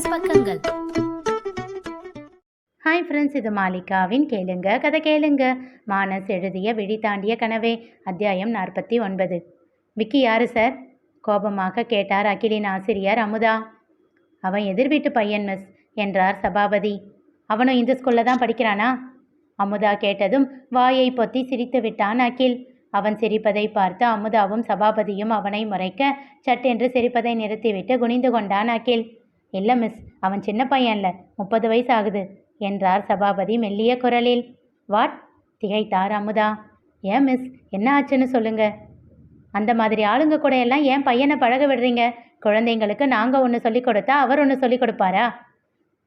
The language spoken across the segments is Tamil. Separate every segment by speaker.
Speaker 1: மைனஸ் பக்கங்கள்.
Speaker 2: ஹாய் ஃப்ரெண்ட்ஸ், இது மாலிகாவின் கேளுங்க கதை கேளுங்க. மானஸ் எழுதிய விழி தாண்டிய கனவே, அத்தியாயம் 49. விக்கி யாரு சார்? கோபமாக கேட்டார் அகிலின் ஆசிரியர் அமுதா. அவன் எதிர் வீட்டு பையன் மிஸ் என்றார் சபாபதி. அவனும் இந்த ஸ்கூல்ல தான் படிக்கிறானா? அமுதா கேட்டதும் வாயை பொத்தி சிரித்து விட்டான் அகில். அவன் சிரிப்பதை பார்த்து அமுதாவும் சபாபதியும் அவனை முறைக்க சட்டென்று சிரிப்பதை நிறுத்திவிட்டு குனிந்து கொண்டான் அகில். இல்லை மிஸ், அவன் சின்ன பையன்ல, 30 வயசு ஆகுது என்றார் சபாபதி மெல்லிய குரலில். வாட்? திகைத்தார் அமுதா. ஏன் மிஸ், என்ன ஆச்சுன்னு சொல்லுங்க. அந்த மாதிரி ஆளுங்க கூட எல்லாம் ஏன் பையனை பழக விடுறீங்க? குழந்தைங்களுக்கு நாங்கள் ஒன்று சொல்லி கொடுத்தா அவர் ஒன்று சொல்லி கொடுப்பாரா?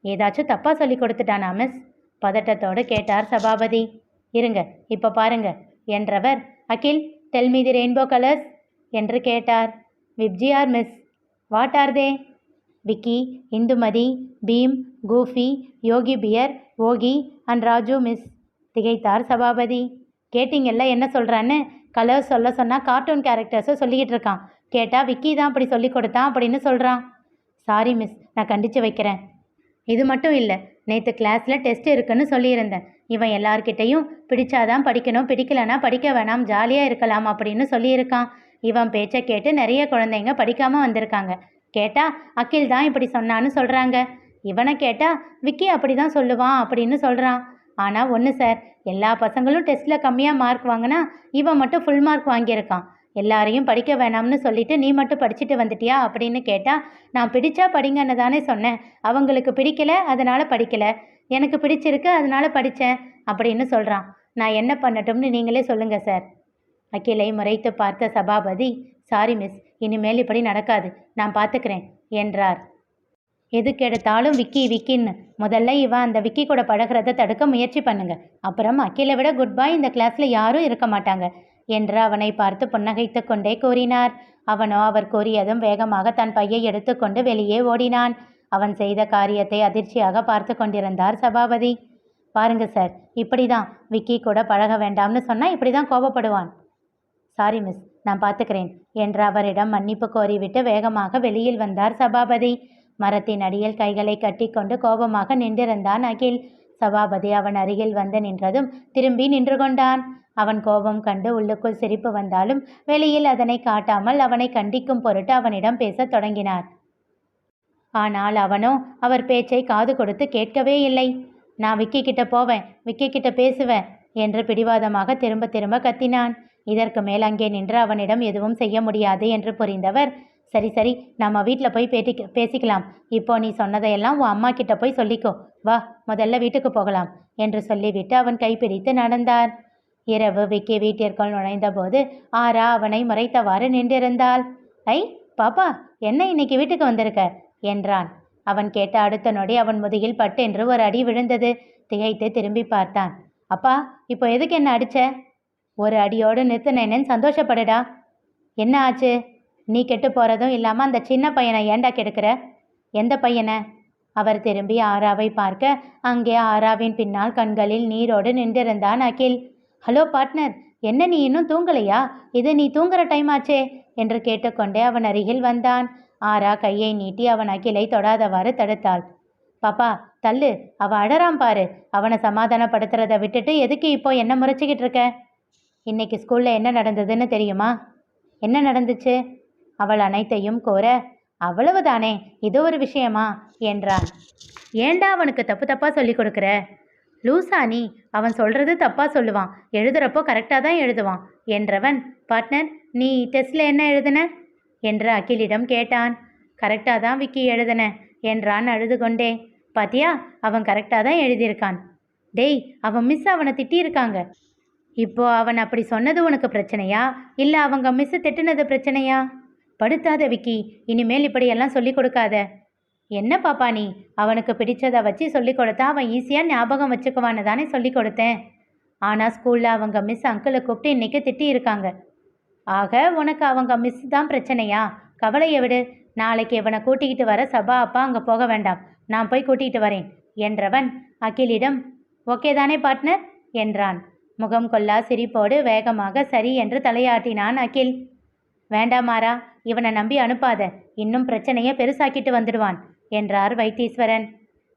Speaker 2: ஏதாச்சும் தப்பாக சொல்லி கொடுத்துட்டானா மிஸ்? பதட்டத்தோடு கேட்டார் சபாபதி. இருங்க, இப்போ பாருங்க என்றவர், Akhil tell me the rainbow colours என்று கேட்டார். VIBGYOR miss? What are they? Vicky, Indumathi, Bheem, Goofy, Yogi Bear, Oggy and Raju miss. திகைத்தார் சபாபதி. கேட்டிங்கல்ல என்ன சொல்கிறான்னு? கலர்ஸ் சொல்ல சொன்னால் கார்ட்டூன் கேரக்டர்ஸை சொல்லிக்கிட்டு இருக்கான். கேட்டால் விக்கி தான் அப்படி சொல்லி கொடுத்தான் அப்படின்னு சொல்கிறான். சாரி மிஸ், நான் கண்டித்து வைக்கிறேன். இது மட்டும் இல்லை, நேற்று கிளாஸில் டெஸ்ட் இருக்குன்னு சொல்லியிருந்தேன். இவன் எல்லார்கிட்டையும் பிடிச்சாதான் படிக்கணும், பிடிக்கலன்னா படிக்க வேணாம், ஜாலியாக இருக்கலாம் அப்படின்னு சொல்லியிருக்கான். இவன் பேச்சை கேட்டு நிறைய குழந்தைங்க படிக்காமல் வந்திருக்காங்க. கேட்டால் அகில் தான் இப்படி சொன்னான்னு சொல்கிறாங்க. இவனை கேட்டால் விக்கி அப்படி தான் சொல்லுவான் அப்படின்னு சொல்கிறான். ஆனால் ஒன்று சார், எல்லா பசங்களும் டெஸ்ட்டில் கம்மியாக மார்க் வாங்கினா இவன் மட்டும் ஃபுல் மார்க் வாங்கியிருக்கான். எல்லாரையும் படிக்க வேணாம்னு சொல்லிட்டு நீ மட்டும் படிச்சுட்டு வந்துட்டியா அப்படின்னு கேட்டால், நான் பிடிச்சா படிங்கன்னு தானே சொன்னேன். அவங்களுக்கு பிடிக்கலை, அதனால் படிக்கலை. எனக்கு பிடிச்சிருக்கு, அதனால் படித்தேன் அப்படின்னு சொல்கிறான். நான் என்ன பண்ணட்டும்னு நீங்களே சொல்லுங்கள் சார். அகிலை முறைத்து பார்த்த சபாபதி, சாரி மிஸ், இனிமேல் இப்படி நடக்காது, நான் பார்த்துக்கிறேன் என்றார். எதுக்கெடுத்தாலும் விக்கி விக்கின்னு. முதல்ல இவன் அந்த விக்கி கூட பழகிறத தடுக்க முயற்சி பண்ணுங்க. அப்புறம் அகிலை விட குட் பாய் இந்த கிளாஸில் யாரும் இருக்க மாட்டாங்க என்று அவனை பார்த்து புன்னகைத்து கொண்டே கூறினார். அவனோ அவர் கூறியதும் வேகமாக தன் பையை எடுத்துக்கொண்டு வெளியே ஓடினான். அவன் செய்த காரியத்தை அதிர்ச்சியாக பார்த்து கொண்டிருந்தார் சபாபதி. பாருங்க சார், இப்படி தான் விக்கி கூட பழக வேண்டாம்னு சொன்னால் இப்படி தான் கோபப்படுவான். சாரி மிஸ், நான் பார்த்துக்கிறேன் என்று அவரிடம் மன்னிப்பு கோரிவிட்டு வேகமாக வெளியில் வந்தார் சபாபதி. மரத்தின் அடியில் கைகளை கட்டி கொண்டு கோபமாக நின்றிருந்தான் அகில். சபாபதி அவன் அருகில் வந்து நின்றதும் திரும்பி நின்று கொண்டான். அவன் கோபம் கண்டு உள்ளுக்குள் சிரிப்பு வந்தாலும் வெளியில் அதனை காட்டாமல் அவனை கண்டிக்கும் பொருட்டு அவனிடம் பேசத் தொடங்கினார். ஆனால் அவனோ அவர் பேச்சை காது கொடுத்து கேட்கவே இல்லை. நான் விக்கி கிட்ட போவேன், விக்கி கிட்ட பேசுவேன் என்று பிடிவாதமாக திரும்ப திரும்ப கத்தினான். இதற்கு மேல் அங்கே நின்று அவனிடம் எதுவும் செய்ய முடியாது என்று புரிந்தவர், சரி சரி, நம்ம வீட்டில் போய் பேசிக்கலாம். இப்போ நீ சொன்னதையெல்லாம் உன் அம்மா கிட்ட போய் சொல்லிக்கோ, வா முதல்ல வீட்டுக்கு போகலாம் என்று சொல்லிவிட்டு அவன் கைப்பிடித்து நடந்தார். இரவு விக்கி வீட்டிற்குள் நுழைந்தபோது ஆரா அவனை முறைத்தவாறு நின்றிருந்தாள். ஐ பாப்பா, என்ன இன்னைக்கு வீட்டுக்கு வந்திருக்க என்றான். அவன் கேட்ட அடுத்த நொடி அவன் முதுகில் பட்டென்று ஒரு அடி விழுந்தது. திகைத்து திரும்பி பார்த்தான். அப்பா, இப்போ எதுக்கு என்ன அடிச்ச? ஒரு அடியோடு நிறுத்தினேன்னு சந்தோஷப்படுடா. என்ன ஆச்சு? நீ கெட்டு போகிறதும் இல்லாமல் அந்த சின்ன பையனை ஏண்டா கெடுக்கிற? எந்த பையனை? அவர் திரும்பி ஆராவை பார்க்க அங்கே ஆராவின் பின்னால் கண்களில் நீரோடு நின்றிருந்தான் அகில். ஹலோ பார்ட்னர், என்ன நீ இன்னும் தூங்கலையா? இது நீ தூங்குற டைம் ஆச்சே என்று கேட்டுக்கொண்டே அவன் அருகில் வந்தான். ஆரா கையை நீட்டி அவன் அகிலை தொடாதவாறு தடுத்தாள். பாப்பா தள்ளு, அவ அழறான் பாரு. அவனை சமாதானப்படுத்துறதை விட்டுட்டு எதுக்கு இப்போ என்ன முறைச்சிக்கிட்டு இருக்க? இன்னைக்கு ஸ்கூலில் என்ன நடந்ததுன்னு தெரியுமா? என்ன நடந்துச்சு? அவள் அனைத்தையும் கோர, அவ்வளவுதானே, இது ஒரு விஷயமா என்றான். ஏண்டா அவனுக்கு தப்பு தப்பாக சொல்லி கொடுக்குற? லூசா நீ? அவன் சொல்கிறது தப்பாக சொல்லுவான், எழுதுகிறப்போ கரெக்டாக தான் எழுதுவான் என்றவன், பார்ட்னர் நீ டெஸ்ட்டில் என்ன எழுதுன என்று அகிலிடம் கேட்டான். கரெக்டாக தான் விக்கி எழுதுன என்றான் அழுது கொண்டே. பாத்தியா, அவன் கரெக்டாக தான் எழுதியிருக்கான். டேய், அவன் மிஸ் அவனை திட்டியிருக்காங்க. இப்போ அவன் அப்படி சொன்னது உனக்கு பிரச்சனையா, இல்லை அவங்க மிஸ் திட்டுனது பிரச்சனையா? படுத்தாத விக்கி, இனிமேல் இப்படியெல்லாம் சொல்லி கொடுக்காத. என்ன பாப்பா நீ? அவனுக்கு பிடிச்சதை வச்சு சொல்லி கொடுத்தா அவன் ஈஸியாக ஞாபகம் வச்சுக்குவான்னு தானே சொல்லி கொடுத்தேன். ஆனால் ஸ்கூலில் அவங்க மிஸ் அங்கிளை கூப்பிட்டு இன்றைக்கி திட்டி இருக்காங்க. ஆக உனக்கு அவங்க மிஸ் தான் பிரச்சனையா? கவலையை விடு. நாளைக்கு இவனை கூட்டிக்கிட்டு வர சபா அப்பா அங்கே போக வேண்டாம், நான் போய் கூட்டிகிட்டு வரேன் என்றவன் அகிலிடம், ஓகே தானே பார்ட்னர் என்றான். முகம் கொள்ளா சிரிப்போடு வேகமாக சரி என்று தலையாட்டினான் அகில். வேண்டாமாரா, இவனை நம்பி அனுப்பாத, இன்னும் பிரச்சனையை பெருசாக்கிட்டு வந்துடுவான் என்றார் வைத்தீஸ்வரன்.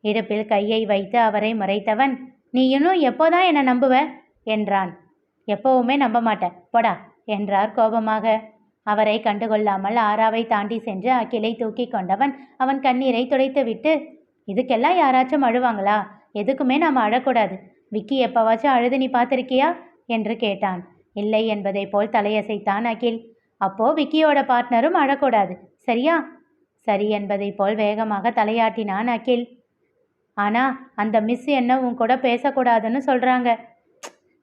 Speaker 2: இடுப்பில் கையை வைத்து அவரை முறைத்தவன், நீ இன்னும் எப்போதான் என்னை நம்புவ என்றான். எப்பவுமே நம்ப மாட்டேன் போடா என்றார் கோபமாக. அவரை கண்டுகொள்ளாமல் ஆராவை தாண்டி சென்று அகிலை தூக்கி கொண்டவன் அவன் கண்ணீரை துடைத்துவிட்டு, இதுக்கெல்லாம் யாராச்சும் அழுவாங்களா? எதுக்குமே நாம் அழக்கூடாது. விக்கி எப்பவாச்சும் அழுது நீ பார்த்துருக்கியா என்று கேட்டான். இல்லை என்பதை போல் தலையசைத்தான் அகில். அப்போ விக்கியோட பார்ட்னரும் அழக்கூடாது, சரியா? சரி என்பதை போல் வேகமாக தலையாட்டினான் அகில். ஆனா அந்த மிஸ் என்ன உன் கூட பேசக்கூடாதுன்னு சொல்றாங்க.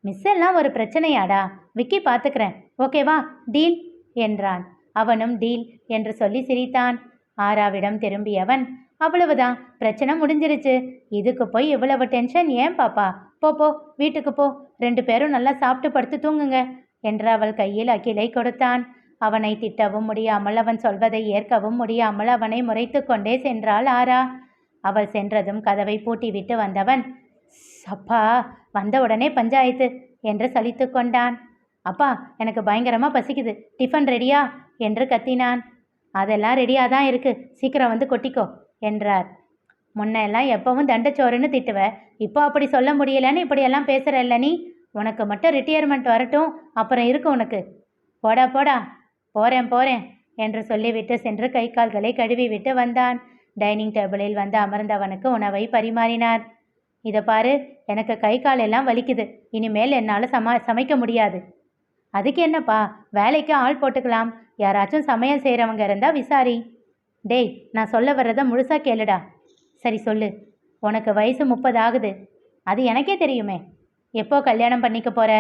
Speaker 2: மிஸ் எல்லாம் ஒரு பிரச்சனையாடா? விக்கி பார்த்துக்கிறேன், ஓகேவா? டீல் என்றான். அவனும் டீல் என்று சொல்லி சிரித்தான். ஆராவிடம் திரும்பியவன், அவ்வளவுதான், பிரச்சனை முடிஞ்சிருச்சு. இதுக்கு போய் இவ்வளவு டென்ஷன் ஏன் பாப்பா? போ போ, வீட்டுக்கு போ, 2 பேரும் நல்லா சாப்பிட்டு படுத்து தூங்குங்க என்று அவள் கையில் அகிலை கொடுத்தான். அவனை திட்டவும் முடியாமல் அவன் சொல்வதை ஏற்கவும் முடியாமல் அவனை முறைத்து கொண்டே சென்றாள் ஆரா. அவள் சென்றதும் கதவை பூட்டிவிட்டு வந்தவன், அப்பா வந்தவுடனே பஞ்சாயத்து என்று சலித்து கொண்டான். அப்பா எனக்கு பயங்கரமாக பசிக்குது, டிஃபன் ரெடியா என்று கத்தினான். அதெல்லாம் ரெடியாக தான் இருக்கு, சீக்கிரம் வந்து கொட்டிக்கோ என்றார். முன்னெல்லாம் எப்பவும் தண்டச்சோறுன்னு திட்டுவ, இப்போ அப்படி சொல்ல முடியலன்னு இப்படியெல்லாம் பேசுகிறல்ல நீ? உனக்கு மட்டும் ரிட்டையர்மெண்ட் வரட்டும், அப்புறம் இருக்கு உனக்கு. போடா போடா. போகிறேன் போகிறேன் என்று சொல்லிவிட்டு சென்று கை கால்களை கழுவி விட்டு வந்தான். டைனிங் டேபிளில் வந்து அமர்ந்தவனுக்கு உணவை பரிமாறினார். இதை பாரு, எனக்கு கை கால் எல்லாம் வலிக்குது, இனிமேல் என்னால் சமைக்க முடியாது. அதுக்கு என்னப்பா, வேலைக்கு ஆள் போட்டுக்கலாம், யாராச்சும் சமையல் செய்கிறவங்க இருந்தால் விசாரி. டேய், நான் சொல்ல வர்றதை முழுசாக கேளுடா. சரி சொல்லு. உனக்கு வயசு 30 ஆகுது, அது எனக்கே தெரியுமே. எப்போ கல்யாணம் பண்ணிக்க போகிற?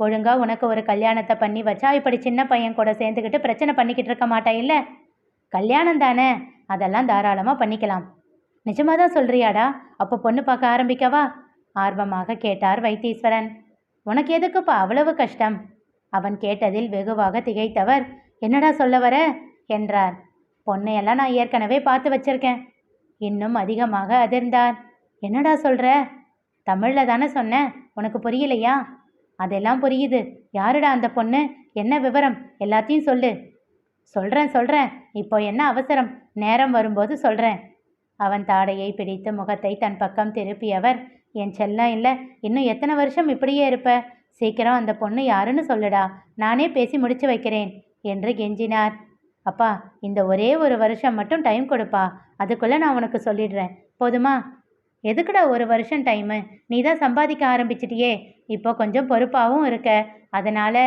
Speaker 2: ஒழுங்கா உனக்கு ஒரு கல்யாணத்தை பண்ணி வச்சா இப்படி சின்ன பையன் கூட சேர்ந்துக்கிட்டு பிரச்சனை பண்ணிக்கிட்டு இருக்க மாட்டா இல்லை? கல்யாணம் தானே, அதெல்லாம் தாராளமாக பண்ணிக்கலாம். நிஜமாக தான் சொல்கிறியாடா? அப்போ பொண்ணு பார்க்க ஆரம்பிக்கவா ஆர்வமாக கேட்டார் வைத்தீஸ்வரன். உனக்கு எதுக்குப்பா அவ்வளவு கஷ்டம்? அவன் கேட்டதில் வெகுவாக திகைத்தவர், என்னடா சொல்ல வர என்றார். பொண்ணையெல்லாம் நான் ஏற்கனவே பார்த்து வச்சிருக்கேன். இன்னும் அதிகமாக அதிர்ந்தார். என்னடா சொல்கிற? தமிழில் தானே சொன்னேன், உனக்கு புரியலையா? அதெல்லாம் புரியுது. யாருடா அந்த பொண்ணு? என்ன விவரம்? எல்லாத்தையும் சொல்லு. சொல்கிறேன், இப்போ என்ன அவசரம்? நேரம் வரும்போது சொல்கிறேன். அவன் தாடையை பிடித்து முகத்தை தன் பக்கம் திருப்பியவர், என் செல்லம் இல்லை, இன்னும் எத்தனை வருஷம் இப்படியே இருப்ப? சீக்கிரம் அந்த பொண்ணு யாருன்னு சொல்லுடா, நானே பேசி முடிச்சு வைக்கிறேன் என்று கெஞ்சினார். அப்பா, இந்த ஒரே ஒரு வருஷம் மட்டும் டைம் கொடுப்பா, அதுக்குள்ளே நான் உனக்கு சொல்லிடுறேன், போதுமா? எதுக்குடா ஒரு வருஷம் டைமு? நீ தான் சம்பாதிக்க ஆரம்பிச்சிட்டியே, இப்போ கொஞ்சம் பொறுப்பாகவும் இருக்க, அதனால்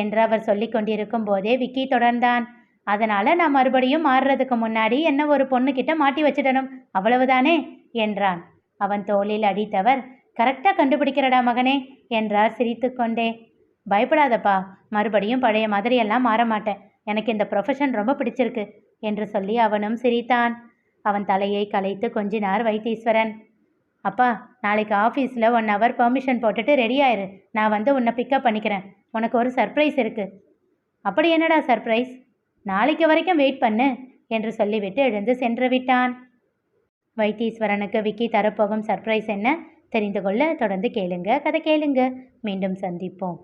Speaker 2: என்று அவர் சொல்லி கொண்டிருக்கும் போதே விக்கி தொடர்ந்தான். அதனால் நான் மறுபடியும் மாறுறதுக்கு முன்னாடி என்ன ஒரு பொண்ணுக்கிட்ட மாட்டி வச்சிடணும், அவ்வளவுதானே என்றான். அவன் தோளில் அடித்தவர், கரெக்டாக கண்டுபிடிக்கிறடா மகனே என்றார் சிரித்து கொண்டே. பயப்படாதப்பா, மறுபடியும் பழைய மாதிரியெல்லாம் மாற மாட்டேன், எனக்கு இந்த ப்ரொஃபஷன் ரொம்ப பிடிச்சிருக்கு என்று சொல்லி அவனும் சிரித்தான். அவன் தலையை கலைத்து கொஞ்சினார் வைத்தீஸ்வரன். அப்பா, நாளைக்கு ஆஃபீஸில் 1 hour பெர்மிஷன் போட்டுட்டு ரெடி ஆயிரு, நான் வந்து உன்னை பிக்கப் பண்ணிக்கிறேன், உனக்கு ஒரு சர்ப்ரைஸ் இருக்குது. அப்படி என்னடா சர்ப்ரைஸ்? நாளைக்கு வரைக்கும் வெயிட் பண்ணு என்று சொல்லிவிட்டு எழுந்து சென்று விட்டான். வைத்தீஸ்வரனுக்கு விக்கி தரப்போகும் சர்ப்ரைஸ் என்ன தெரிந்து கொள்ள தொடர்ந்து கேளுங்க. கதை கேளுங்க. மீண்டும் சந்திப்போம்.